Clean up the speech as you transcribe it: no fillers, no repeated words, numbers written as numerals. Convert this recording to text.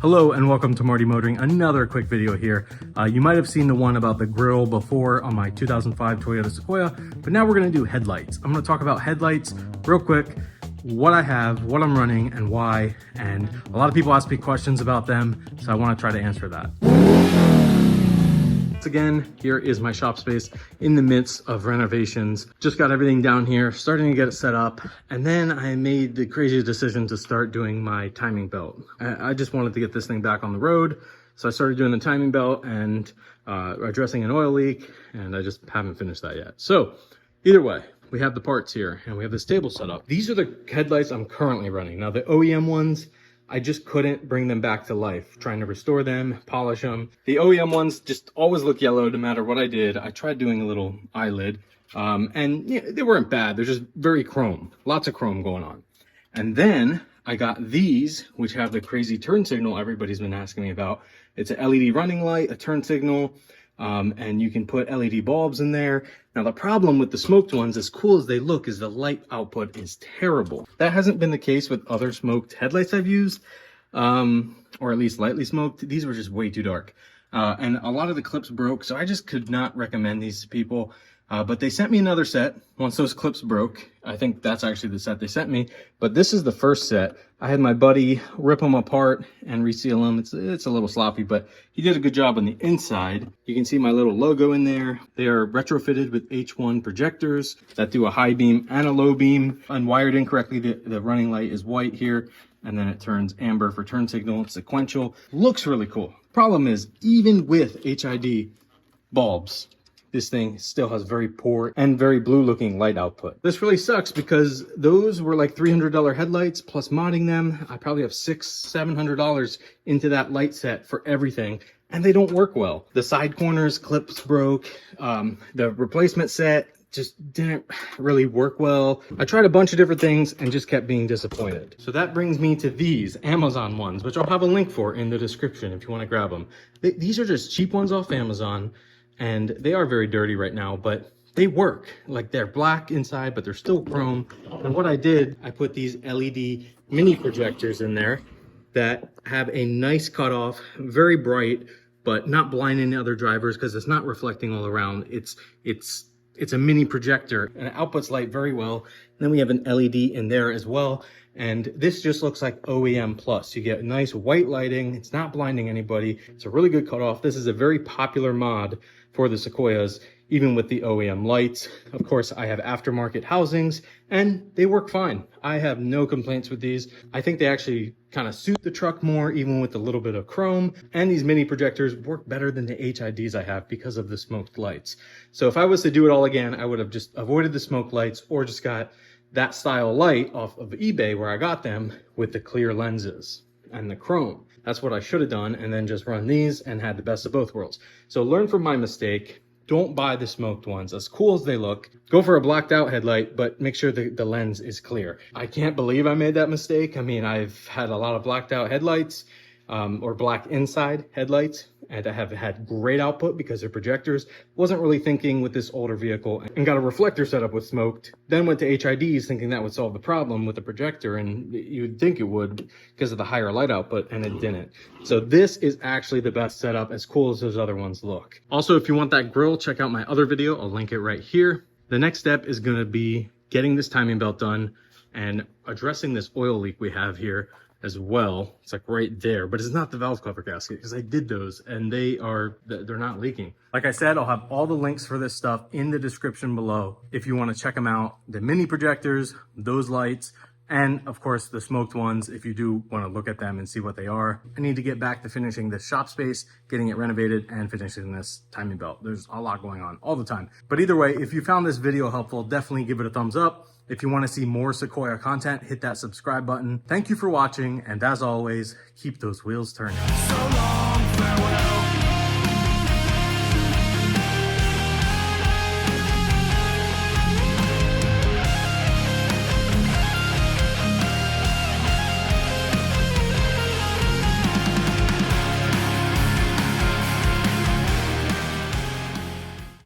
Hello and welcome to Marty Motoring. Another quick video here. You might have seen the one about the grille before on my 2005 Toyota Sequoia, but now we're gonna do headlights. I'm gonna talk about headlights real quick, what I have, what I'm running, and why. And a lot of people ask me questions about them, so I wanna try to answer that. Once again, here is my shop space in the midst of renovations. Just got everything down here, starting to get it set up. And then I made the crazy decision to start doing my timing belt. I just wanted to get this thing back on the road. So I started doing the timing belt and addressing an oil leak, and I just haven't finished that yet. So either way, we have the parts here and we have this table set up. These are the headlights I'm currently running. Now the OEM ones, I just couldn't bring them back to life, trying to restore them, polish them. The OEM ones just always look yellow no matter what I did. I tried doing a little eyelid, and yeah, they weren't bad. They're just very chrome, lots of chrome going on. And then I got these, which have the crazy turn signal everybody's been asking me about. It's an LED running light, a turn signal, and you can put LED bulbs in there. Now the problem with the smoked ones, as cool as they look, is the light output is terrible. That hasn't been the case with other smoked headlights I've used, or at least lightly smoked. These were just way too dark. And a lot of the clips broke, so I just could not recommend these to people. But they sent me another set once those clips broke. I think that's actually the set they sent me, but this is the first set. I had my buddy rip them apart and reseal them. It's a little sloppy, but he did a good job on the inside. You can see my little logo in there. They are retrofitted with H1 projectors that do a high beam and a low beam. Unwired incorrectly, the running light is white here, and then it turns amber for turn signal. It's sequential. Looks really cool. Problem is, even with HID bulbs, this thing still has very poor and very blue looking light output. This really sucks because those were like $300 headlights plus modding them. I probably have $600-700 into that light set for everything, and they don't work well. The side corners clips broke. The replacement set just didn't really work well. I tried a bunch of different things and just kept being disappointed. So that brings me to these Amazon ones, which I'll have a link for in the description if you want to grab them. These are just cheap ones off Amazon. And they are very dirty right now, but they work. Like, they're black inside, but they're still chrome. And what I did, I put these LED mini projectors in there that have a nice cutoff, very bright, but not blinding other drivers because it's not reflecting all around. It's a mini projector and it outputs light very well. And then we have an LED in there as well. And this just looks like OEM plus. You get nice white lighting. It's not blinding anybody. It's a really good cutoff. This is a very popular mod for the Sequoias, even with the OEM lights. Of course, I have aftermarket housings and they work fine. I have no complaints with these. I think they actually kind of suit the truck more, even with a little bit of chrome. And these mini projectors work better than the HIDs I have because of the smoked lights. So if I was to do it all again, I would have just avoided the smoked lights or just got that style light off of eBay where I got them with the clear lenses and the chrome. That's what I should have done, and then just run these and had the best of both worlds. So learn from my mistake. Don't buy the smoked ones. As cool as they look, go for a blacked out headlight, but make sure the lens is clear. I can't believe I made that mistake. I mean, I've had a lot of blacked out headlights, or black inside headlights, and I have had great output because they're projectors. Wasn't really thinking with this older vehicle, and got a reflector set up with smoked. Then went to HIDs thinking that would solve the problem with the projector, and you would think it would because of the higher light output, and it didn't. So this is actually the best setup, as cool as those other ones look. Also, if you want that grill, check out my other video. I'll link it right here. The next step is gonna be getting this timing belt done and addressing this oil leak we have here as well. It's like right there, but it's not the valve cover gasket because I did those and they're not leaking. Like I said, I'll have all the links for this stuff in the description below if you want to check them out. The mini projectors, those lights, and of course the smoked ones if you do want to look at them and see what they are. I need to get back to finishing this shop space, getting it renovated, and finishing this timing belt. There's a lot going on all the time. But either way, if you found this video helpful, definitely give it a thumbs up. If you want to see more Sequoia content, hit that subscribe button. Thank you for watching, and as always, keep those wheels turning. So long, farewell.